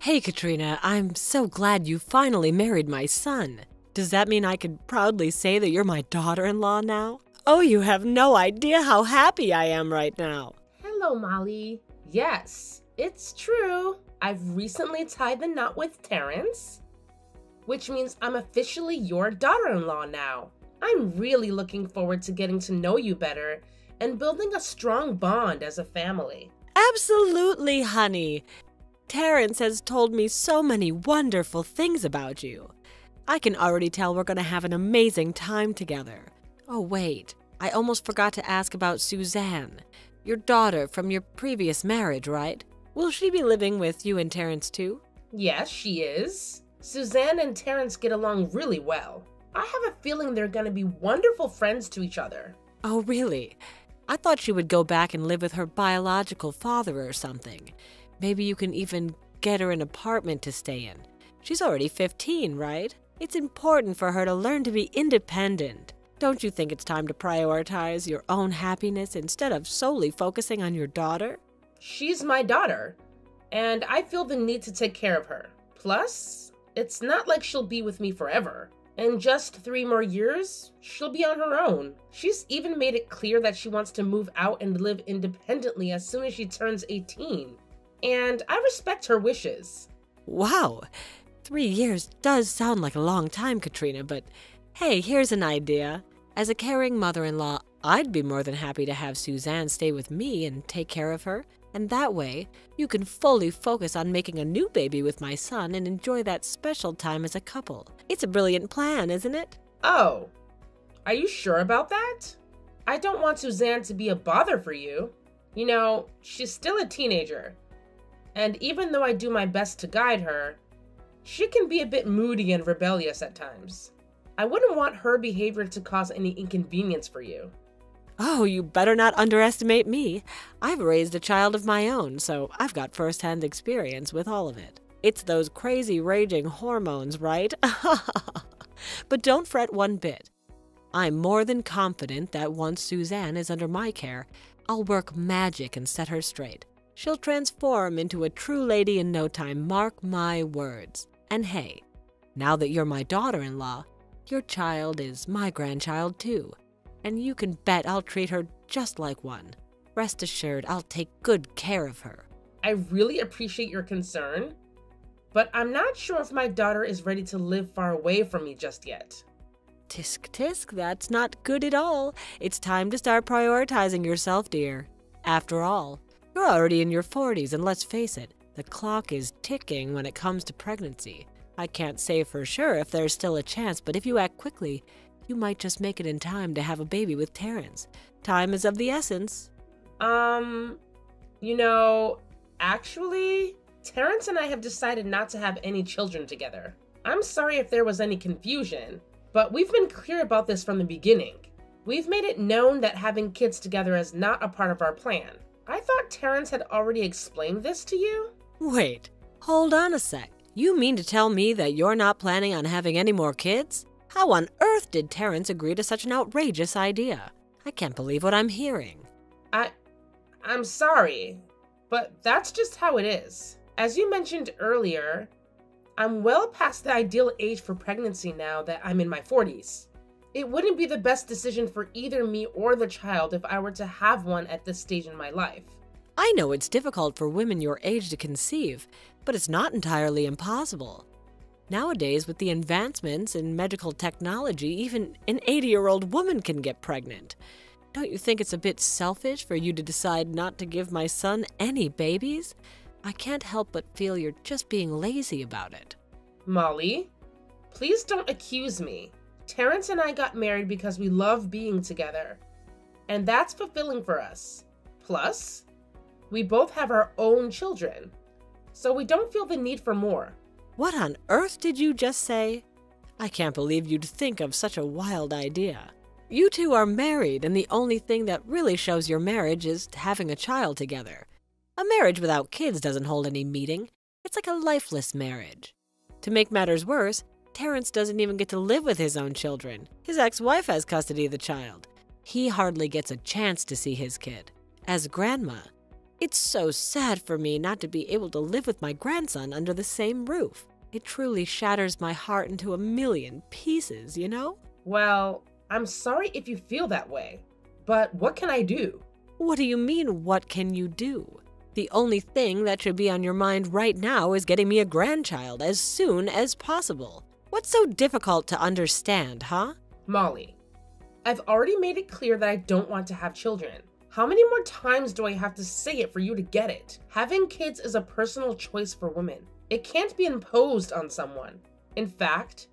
Hey Katrina, I'm so glad you finally married my son. Does that mean I can proudly say that you're my daughter-in-law now? Oh, you have no idea how happy I am right now. Hello, Molly. Yes, it's true. I've recently tied the knot with Terrence, which means I'm officially your daughter-in-law now. I'm really looking forward to getting to know you better and building a strong bond as a family. Absolutely, honey. Terrence has told me so many wonderful things about you. I can already tell we're going to have an amazing time together. Oh, wait. I almost forgot to ask about Suzanne, your daughter from your previous marriage, right? Will she be living with you and Terrence too? Yes, she is. Suzanne and Terrence get along really well. I have a feeling they're going to be wonderful friends to each other. Oh, really? I thought she would go back and live with her biological father or something. Maybe you can even get her an apartment to stay in. She's already 15, right? It's important for her to learn to be independent. Don't you think it's time to prioritize your own happiness instead of solely focusing on your daughter? She's my daughter, and I feel the need to take care of her. Plus, it's not like she'll be with me forever. In just 3 more years, she'll be on her own. She's even made it clear that she wants to move out and live independently as soon as she turns 18. And I respect her wishes. Wow, 3 years does sound like a long time, Katrina, but hey, here's an idea. As a caring mother-in-law, I'd be more than happy to have Suzanne stay with me and take care of her. And that way, you can fully focus on making a new baby with my son and enjoy that special time as a couple. It's a brilliant plan, isn't it? Oh, are you sure about that? I don't want Suzanne to be a bother for you. You know, she's still a teenager. And even though I do my best to guide her, she can be a bit moody and rebellious at times. I wouldn't want her behavior to cause any inconvenience for you. Oh, you better not underestimate me. I've raised a child of my own, so I've got first-hand experience with all of it. It's those crazy raging hormones, right? But don't fret one bit. I'm more than confident that once Suzanne is under my care, I'll work magic and set her straight. She'll transform into a true lady in no time, mark my words. And hey, now that you're my daughter-in-law, your child is my grandchild too. And you can bet I'll treat her just like one. Rest assured, I'll take good care of her. I really appreciate your concern, but I'm not sure if my daughter is ready to live far away from me just yet. Tisk tisk, that's not good at all. It's time to start prioritizing yourself, dear. After all, you're already in your 40s, and let's face it, the clock is ticking when it comes to pregnancy. I can't say for sure if there's still a chance, but if you act quickly, you might just make it in time to have a baby with Terrence. Time is of the essence. Actually, Terrence and I have decided not to have any children together. I'm sorry if there was any confusion, but we've been clear about this from the beginning. We've made it known that having kids together is not a part of our plan. I thought Terrence had already explained this to you? Wait, hold on a sec. You mean to tell me that you're not planning on having any more kids? How on earth did Terrence agree to such an outrageous idea? I can't believe what I'm hearing. I'm sorry, but that's just how it is. As you mentioned earlier, I'm well past the ideal age for pregnancy now that I'm in my 40s. It wouldn't be the best decision for either me or the child if I were to have one at this stage in my life. I know it's difficult for women your age to conceive, but it's not entirely impossible. Nowadays, with the advancements in medical technology, even an 80-year-old woman can get pregnant. Don't you think it's a bit selfish for you to decide not to give my son any babies? I can't help but feel you're just being lazy about it. Molly, please don't accuse me. Terrence and I got married because we love being together, and that's fulfilling for us. Plus, we both have our own children, so we don't feel the need for more. What on earth did you just say? I can't believe you'd think of such a wild idea. You two are married, and the only thing that really shows your marriage is having a child together. A marriage without kids doesn't hold any meaning. It's like a lifeless marriage. To make matters worse, Terrence doesn't even get to live with his own children. His ex-wife has custody of the child. He hardly gets a chance to see his kid. As grandma, It's so sad for me not to be able to live with my grandson under the same roof. It truly shatters my heart into a million pieces, you know? Well, I'm sorry if you feel that way, but what can I do? What do you mean, what can you do? The only thing that should be on your mind right now is getting me a grandchild as soon as possible. What's so difficult to understand, huh? Molly, I've already made it clear that I don't want to have children. How many more times do I have to say it for you to get it? Having kids is a personal choice for women. It can't be imposed on someone. In fact,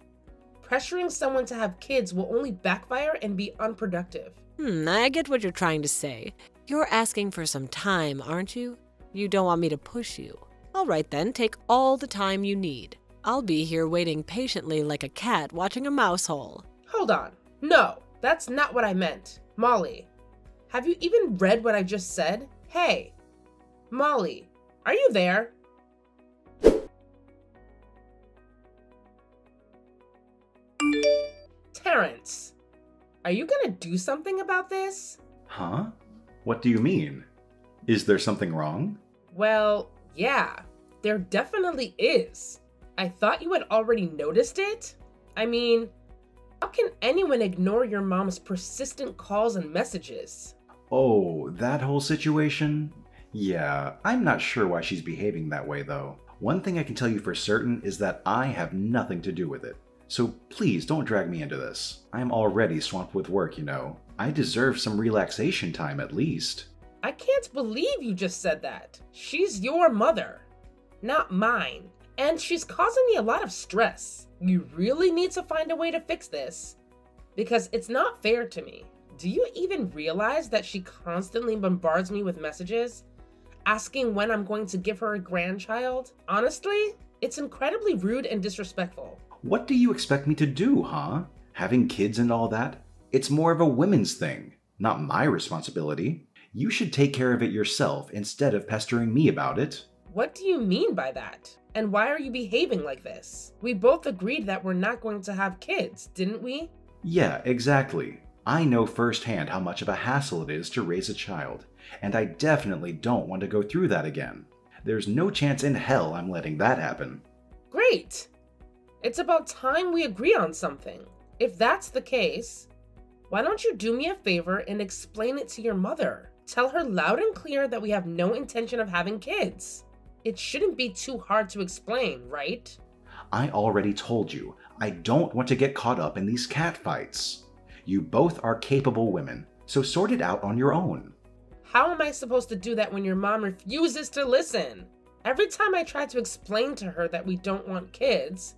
pressuring someone to have kids will only backfire and be unproductive. I get what you're trying to say. You're asking for some time, aren't you? You don't want me to push you. All right then, take all the time you need. I'll be here waiting patiently like a cat watching a mouse hole. Hold on. No, that's not what I meant. Molly, have you even read what I just said? Hey, Molly, are you there? Terrence, are you gonna do something about this? Huh? What do you mean? Is there something wrong? Well, yeah, there definitely is. I thought you had already noticed it. I mean, how can anyone ignore your mom's persistent calls and messages? Oh, that whole situation? Yeah, I'm not sure why she's behaving that way though. One thing I can tell you for certain is that I have nothing to do with it. So please don't drag me into this. I'm already swamped with work, you know. I deserve some relaxation time at least. I can't believe you just said that. She's your mother, not mine. And she's causing me a lot of stress. You really need to find a way to fix this, because it's not fair to me. Do you even realize that she constantly bombards me with messages, asking when I'm going to give her a grandchild? Honestly, it's incredibly rude and disrespectful. What do you expect me to do, huh? Having kids and all that? It's more of a women's thing, not my responsibility. You should take care of it yourself instead of pestering me about it. What do you mean by that? And why are you behaving like this? We both agreed that we're not going to have kids, didn't we? Yeah, exactly. I know firsthand how much of a hassle it is to raise a child, and I definitely don't want to go through that again. There's no chance in hell I'm letting that happen. Great! It's about time we agree on something. If that's the case, why don't you do me a favor and explain it to your mother? Tell her loud and clear that we have no intention of having kids. It shouldn't be too hard to explain, right? I already told you, I don't want to get caught up in these catfights. You both are capable women, so sort it out on your own. How am I supposed to do that when your mom refuses to listen? Every time I try to explain to her that we don't want kids,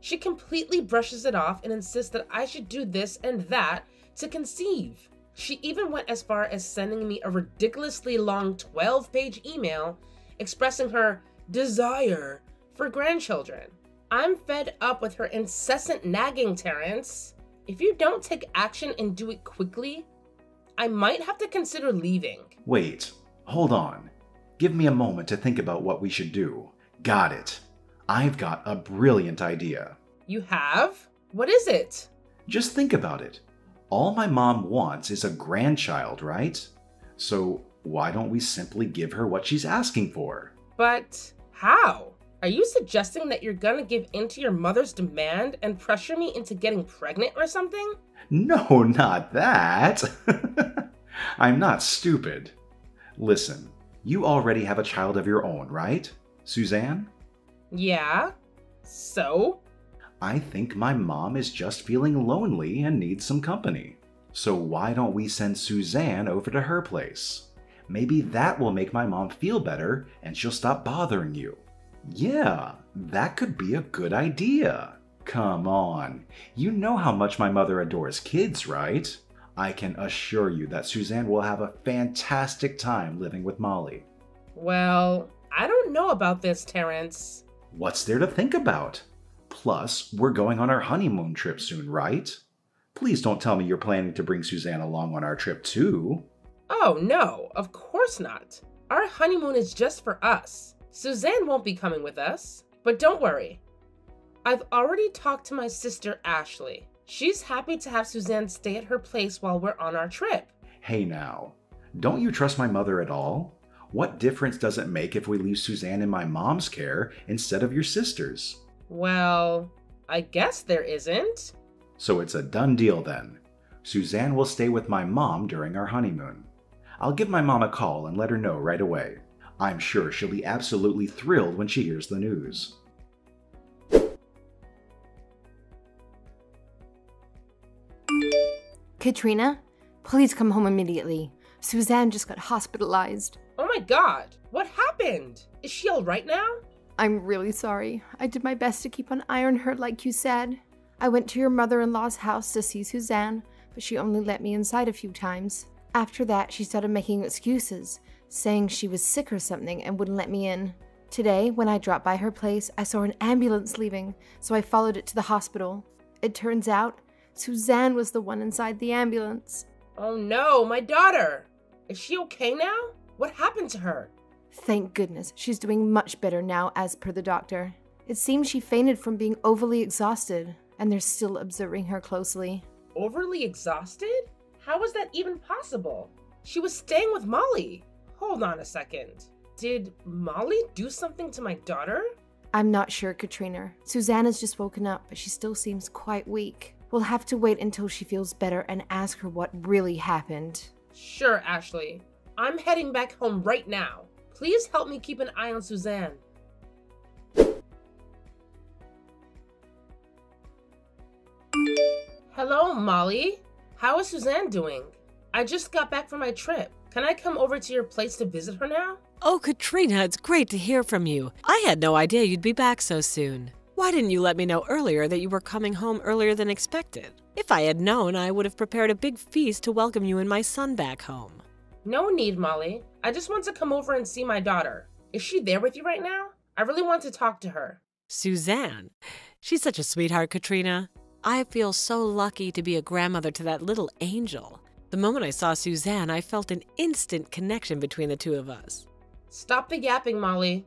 she completely brushes it off and insists that I should do this and that to conceive. She even went as far as sending me a ridiculously long 12-page email expressing her desire for grandchildren. I'm fed up with her incessant nagging, Terrence. If you don't take action and do it quickly, I might have to consider leaving. Wait, hold on. Give me a moment to think about what we should do. Got it. I've got a brilliant idea. You have? What is it? Just think about it. All my mom wants is a grandchild, right? So why don't we simply give her what she's asking for? But how? Are you suggesting that you're gonna give in to your mother's demand and pressure me into getting pregnant or something? No, not that. I'm not stupid. Listen, you already have a child of your own, right, Suzanne? Yeah. So? I think my mom is just feeling lonely and needs some company. So why don't we send Suzanne over to her place? Maybe that will make my mom feel better and she'll stop bothering you. Yeah, that could be a good idea. Come on, you know how much my mother adores kids, right? I can assure you that Suzanne will have a fantastic time living with Molly. Well, I don't know about this, Terrence. What's there to think about? Plus, we're going on our honeymoon trip soon, right? Please don't tell me you're planning to bring Suzanne along on our trip too. Oh no, of course not. Our honeymoon is just for us. Suzanne won't be coming with us. But don't worry. I've already talked to my sister Ashley. She's happy to have Suzanne stay at her place while we're on our trip. Hey now, don't you trust my mother at all? What difference does it make if we leave Suzanne in my mom's care instead of your sister's? Well, I guess there isn't. So it's a done deal then. Suzanne will stay with my mom during our honeymoon. I'll give my mom a call and let her know right away. I'm sure she'll be absolutely thrilled when she hears the news. Katrina, please come home immediately. Suzanne just got hospitalized. Oh my god, what happened? Is she all right now? I'm really sorry. I did my best to keep an eye on her like you said. I went to your mother-in-law's house to see Suzanne, but she only let me inside a few times. After that, she started making excuses, saying she was sick or something and wouldn't let me in. Today, when I dropped by her place, I saw an ambulance leaving, so I followed it to the hospital. It turns out, Suzanne was the one inside the ambulance. Oh no, my daughter! Is she okay now? What happened to her? Thank goodness, she's doing much better now as per the doctor. It seems she fainted from being overly exhausted, and they're still observing her closely. Overly exhausted? How was that even possible? She was staying with Molly. Hold on a second. Did Molly do something to my daughter? I'm not sure, Katrina. Suzanne has just woken up, but she still seems quite weak. We'll have to wait until she feels better and ask her what really happened. Sure, Ashley. I'm heading back home right now. Please help me keep an eye on Suzanne. Hello, Molly. How is Suzanne doing? I just got back from my trip. Can I come over to your place to visit her now? Oh, Katrina, it's great to hear from you. I had no idea you'd be back so soon. Why didn't you let me know earlier that you were coming home earlier than expected? If I had known, I would have prepared a big feast to welcome you and my son back home. No need, Molly. I just want to come over and see my daughter. Is she there with you right now? I really want to talk to her. Suzanne? She's such a sweetheart, Katrina. I feel so lucky to be a grandmother to that little angel. The moment I saw Suzanne, I felt an instant connection between the two of us. Stop the yapping, Molly.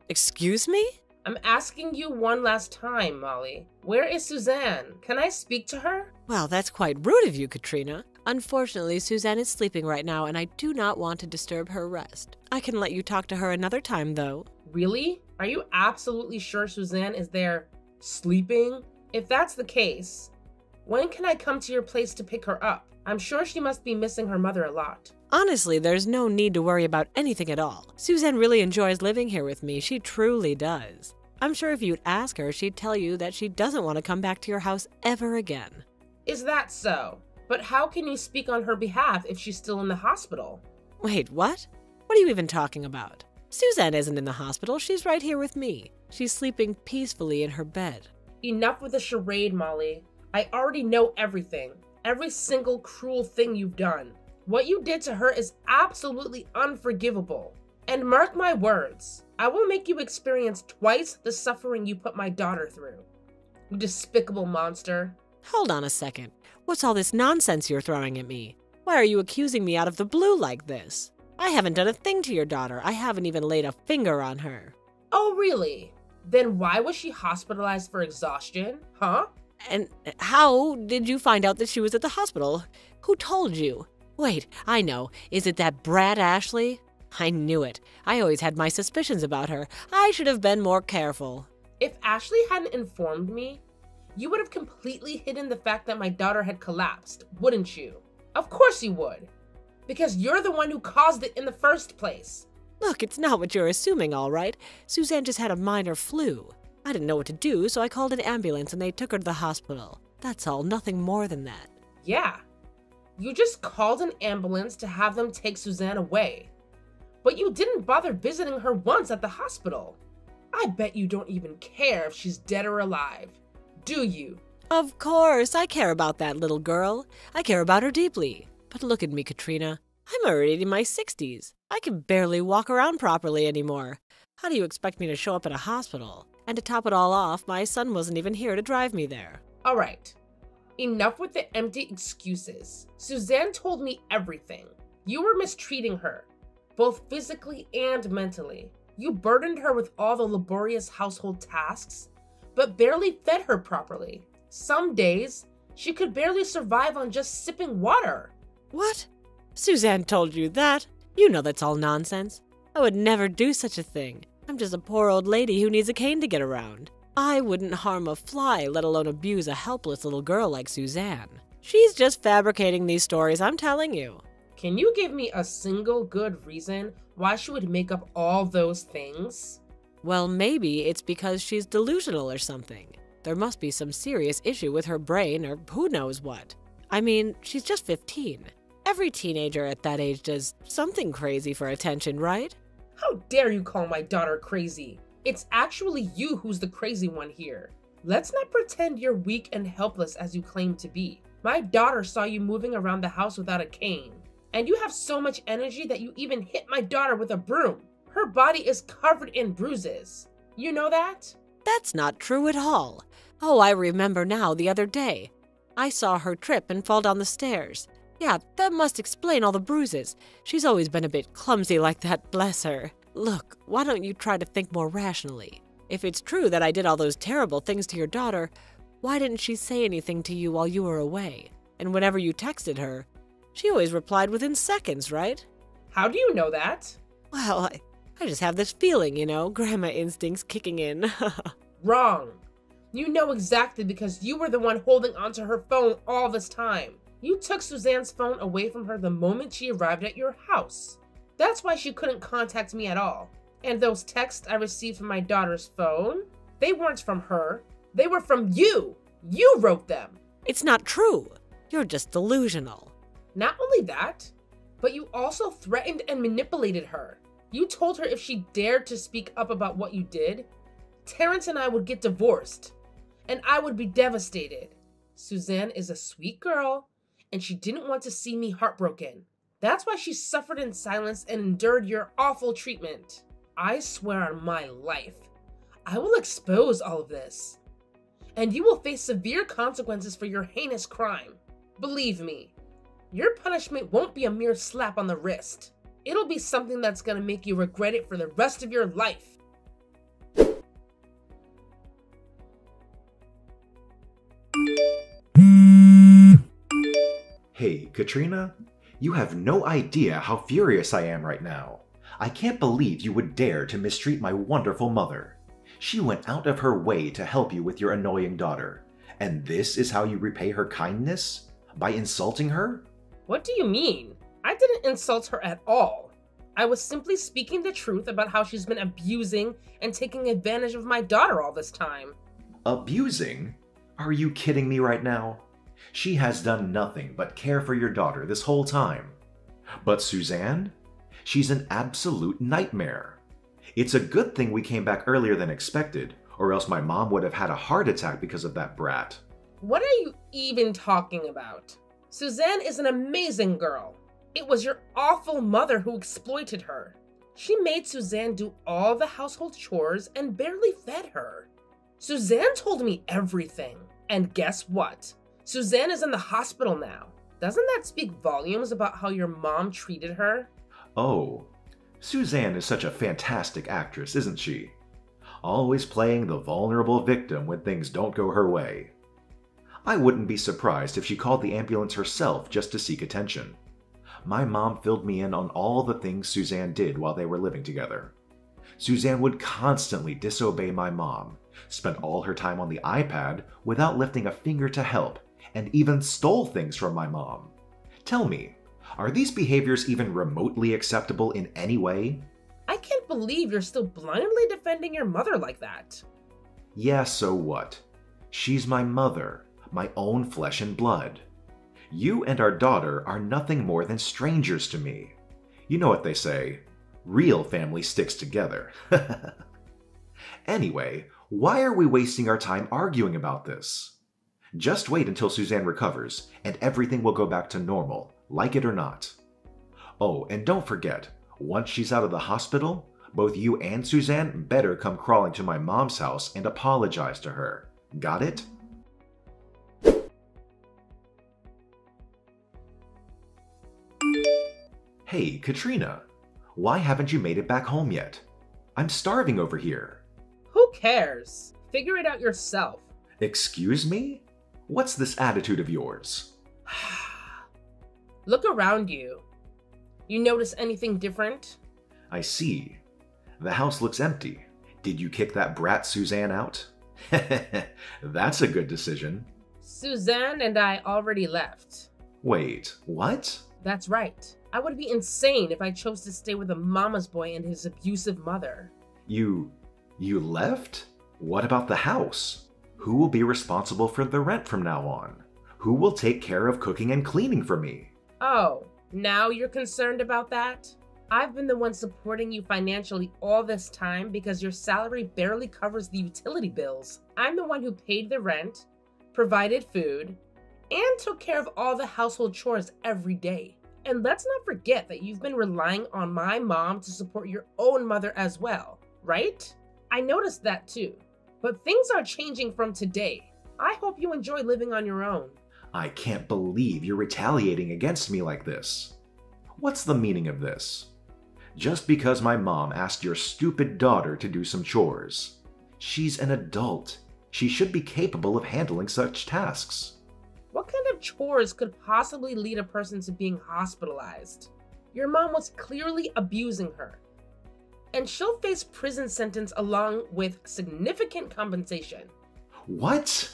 Excuse me? I'm asking you one last time, Molly. Where is Suzanne? Can I speak to her? Well, that's quite rude of you, Katrina. Unfortunately, Suzanne is sleeping right now, and I do not want to disturb her rest. I can let you talk to her another time, though. Really? Are you absolutely sure Suzanne is there sleeping? If that's the case, when can I come to your place to pick her up? I'm sure she must be missing her mother a lot. Honestly, there's no need to worry about anything at all. Suzanne really enjoys living here with me. She truly does. I'm sure if you'd ask her, she'd tell you that she doesn't want to come back to your house ever again. Is that so? But how can you speak on her behalf if she's still in the hospital? Wait, what? What are you even talking about? Suzanne isn't in the hospital. She's right here with me. She's sleeping peacefully in her bed. Enough with the charade, Molly. I already know everything. Every single cruel thing you've done. What you did to her is absolutely unforgivable. And mark my words, I will make you experience twice the suffering you put my daughter through. You despicable monster. Hold on a second. What's all this nonsense you're throwing at me? Why are you accusing me out of the blue like this? I haven't done a thing to your daughter. I haven't even laid a finger on her. Oh, really? Then why was she hospitalized for exhaustion, huh? And how did you find out that she was at the hospital? Who told you? Wait, I know. Is it that brat Ashley? I knew it. I always had my suspicions about her. I should have been more careful. If Ashley hadn't informed me, you would have completely hidden the fact that my daughter had collapsed, wouldn't you? Of course you would. Because you're the one who caused it in the first place. Look, it's not what you're assuming, all right. Suzanne just had a minor flu. I didn't know what to do, so I called an ambulance and they took her to the hospital. That's all, nothing more than that. Yeah. You just called an ambulance to have them take Suzanne away. But you didn't bother visiting her once at the hospital. I bet you don't even care if she's dead or alive. Do you? Of course, I care about that little girl. I care about her deeply. But look at me, Katrina. I'm already in my 60s. I can barely walk around properly anymore. How do you expect me to show up at a hospital? And to top it all off, my son wasn't even here to drive me there. All right. Enough with the empty excuses. Suzanne told me everything. You were mistreating her, both physically and mentally. You burdened her with all the laborious household tasks, but barely fed her properly. Some days, she could barely survive on just sipping water. What? Suzanne told you that? You know that's all nonsense. I would never do such a thing. I'm just a poor old lady who needs a cane to get around. I wouldn't harm a fly, let alone abuse a helpless little girl like Suzanne. She's just fabricating these stories, I'm telling you. Can you give me a single good reason why she would make up all those things? Well, maybe it's because she's delusional or something. There must be some serious issue with her brain or who knows what. I mean, she's just 15. Every teenager at that age does something crazy for attention, right? How dare you call my daughter crazy? It's actually you who's the crazy one here. Let's not pretend you're weak and helpless as you claim to be. My daughter saw you moving around the house without a cane. And you have so much energy that you even hit my daughter with a broom. Her body is covered in bruises. You know that? That's not true at all. Oh, I remember now the other day. I saw her trip and fall down the stairs. Yeah, that must explain all the bruises. She's always been a bit clumsy like that, bless her. Look, why don't you try to think more rationally? If it's true that I did all those terrible things to your daughter, why didn't she say anything to you while you were away? And whenever you texted her, she always replied within seconds, right? How do you know that? Well, I just have this feeling, grandma instincts kicking in. Wrong. You know exactly because you were the one holding onto her phone all this time. You took Suzanne's phone away from her the moment she arrived at your house. That's why she couldn't contact me at all. And those texts I received from my daughter's phone, they weren't from her. They were from you. You wrote them. It's not true. You're just delusional. Not only that, but you also threatened and manipulated her. You told her if she dared to speak up about what you did, Terrence and I would get divorced, and I would be devastated. Suzanne is a sweet girl, and she didn't want to see me heartbroken. That's why she suffered in silence and endured your awful treatment. I swear on my life, I will expose all of this, and you will face severe consequences for your heinous crime. Believe me, your punishment won't be a mere slap on the wrist. It'll be something that's gonna make you regret it for the rest of your life. Hey, Katrina, you have no idea how furious I am right now. I can't believe you would dare to mistreat my wonderful mother. She went out of her way to help you with your annoying daughter. And this is how you repay her kindness? By insulting her? What do you mean? I didn't insult her at all. I was simply speaking the truth about how she's been abusing and taking advantage of my daughter all this time. Abusing? Are you kidding me right now? She has done nothing but care for your daughter this whole time. But Suzanne? She's an absolute nightmare. It's a good thing we came back earlier than expected, or else my mom would have had a heart attack because of that brat. What are you even talking about? Suzanne is an amazing girl. It was your awful mother who exploited her. She made Suzanne do all the household chores and barely fed her. Suzanne told me everything. And guess what? Suzanne is in the hospital now. Doesn't that speak volumes about how your mom treated her? Oh, Suzanne is such a fantastic actress, isn't she? Always playing the vulnerable victim when things don't go her way. I wouldn't be surprised if she called the ambulance herself just to seek attention. My mom filled me in on all the things Suzanne did while they were living together. Suzanne would constantly disobey my mom, spent all her time on the iPad without lifting a finger to help, and even stole things from my mom. Tell me, are these behaviors even remotely acceptable in any way? I can't believe you're still blindly defending your mother like that. Yeah, so what? She's my mother, my own flesh and blood. You and our daughter are nothing more than strangers to me. You know what they say, real family sticks together. Anyway, why are we wasting our time arguing about this? Just wait until Suzanne recovers, and everything will go back to normal, like it or not. Oh, and don't forget, once she's out of the hospital, both you and Suzanne better come crawling to my mom's house and apologize to her. Got it? Hey, Katrina, why haven't you made it back home yet? I'm starving over here. Who cares? Figure it out yourself. Excuse me? What's this attitude of yours? Look around you. You notice anything different? I see. The house looks empty. Did you kick that brat Suzanne out? That's a good decision. Suzanne and I already left. Wait, what? That's right. I would be insane if I chose to stay with a mama's boy and his abusive mother. You left? What about the house? Who will be responsible for the rent from now on? Who will take care of cooking and cleaning for me? Oh, now you're concerned about that? I've been the one supporting you financially all this time because your salary barely covers the utility bills. I'm the one who paid the rent, provided food, and took care of all the household chores every day. And let's not forget that you've been relying on my mom to support your own mother as well, right? I noticed that too. But things are changing from today. I hope you enjoy living on your own. I can't believe you're retaliating against me like this. What's the meaning of this? Just because my mom asked your stupid daughter to do some chores. She's an adult. She should be capable of handling such tasks. What kind of chores could possibly lead a person to being hospitalized? Your mom was clearly abusing her, and she'll face prison sentence along with significant compensation. What?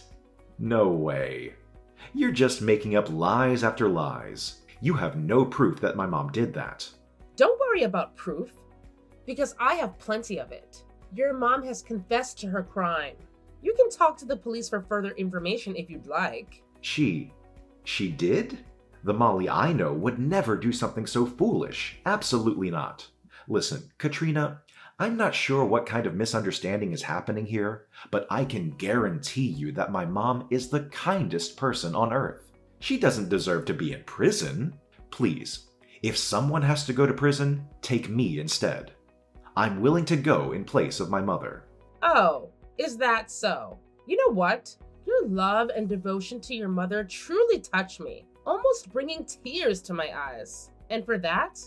No way. You're just making up lies after lies. You have no proof that my mom did that. Don't worry about proof, because I have plenty of it. Your mom has confessed to her crime. You can talk to the police for further information if you'd like. She did? The Molly I know would never do something so foolish. Absolutely not. Listen, Katrina, I'm not sure what kind of misunderstanding is happening here, but I can guarantee you that my mom is the kindest person on earth. She doesn't deserve to be in prison. Please, if someone has to go to prison, take me instead. I'm willing to go in place of my mother. Oh, is that so? You know what? Your love and devotion to your mother truly touch me, almost bringing tears to my eyes. And for that,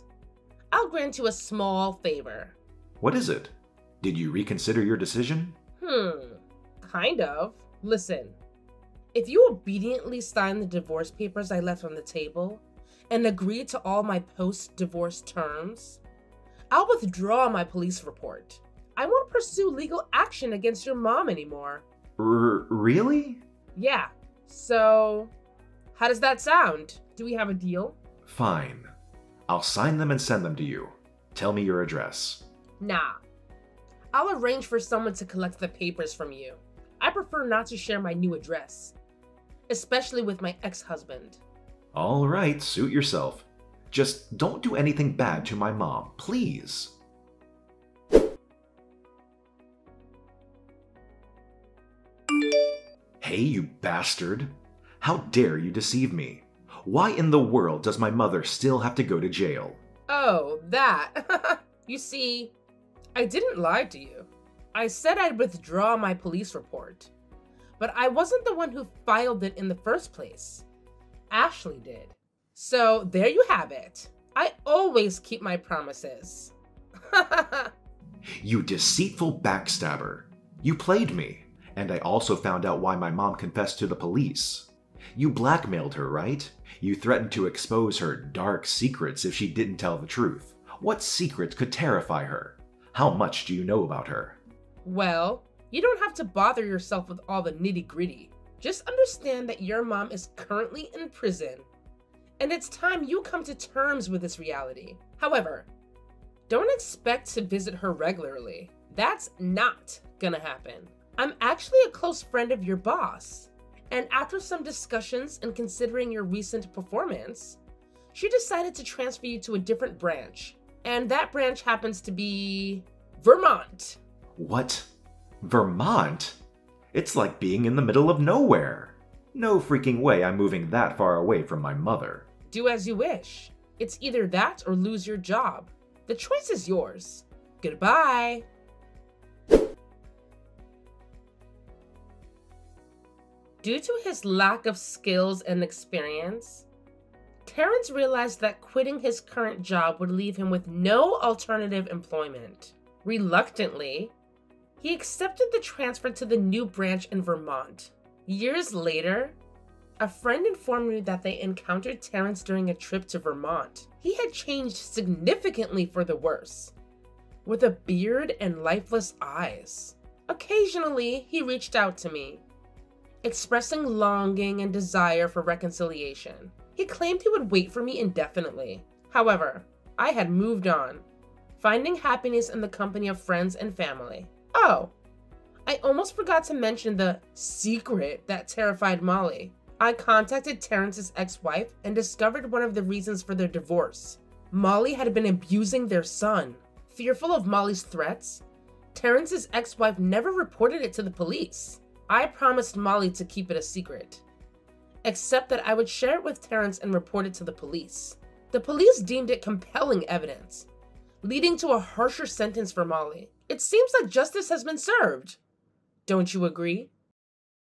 I'll grant you a small favor. What is it? Did you reconsider your decision? Kind of. Listen, if you obediently sign the divorce papers I left on the table and agree to all my post-divorce terms, I'll withdraw my police report. I won't pursue legal action against your mom anymore. Really? Yeah. So, how does that sound? Do we have a deal? Fine. I'll sign them and send them to you. Tell me your address. Nah. I'll arrange for someone to collect the papers from you. I prefer not to share my new address, especially with my ex-husband. All right, suit yourself. Just don't do anything bad to my mom, please. Hey, you bastard! How dare you deceive me? Why in the world does my mother still have to go to jail? Oh, that. You see, I didn't lie to you. I said I'd withdraw my police report, but I wasn't the one who filed it in the first place. Ashley did. So there you have it. I always keep my promises. You deceitful backstabber. You played me. And I also found out why my mom confessed to the police. You blackmailed her, right? You threatened to expose her dark secrets if she didn't tell the truth. What secret could terrify her? How much do you know about her? Well, you don't have to bother yourself with all the nitty-gritty. Just understand that your mom is currently in prison, and it's time you come to terms with this reality. However, don't expect to visit her regularly. That's not gonna happen. I'm actually a close friend of your boss, and after some discussions and considering your recent performance, she decided to transfer you to a different branch, and that branch happens to be Vermont. What? Vermont? It's like being in the middle of nowhere. No freaking way I'm moving that far away from my mother. Do as you wish. It's either that or lose your job. The choice is yours. Goodbye. Due to his lack of skills and experience, Terrence realized that quitting his current job would leave him with no alternative employment. Reluctantly, he accepted the transfer to the new branch in Vermont. Years later, A friend informed me that they encountered Terrence during a trip to Vermont. He had changed significantly for the worse, with a beard and lifeless eyes. Occasionally, he reached out to me, expressing longing and desire for reconciliation. He claimed he would wait for me indefinitely. However, I had moved on, finding happiness in the company of friends and family. Oh, I almost forgot to mention the secret that terrified Molly. I contacted Terrence's ex-wife and discovered one of the reasons for their divorce. Molly had been abusing their son. Fearful of Molly's threats, Terrence's ex-wife never reported it to the police. I promised Molly to keep it a secret, except that I would share it with Terrence and report it to the police. The police deemed it compelling evidence, leading to a harsher sentence for Molly. It seems like justice has been served. Don't you agree?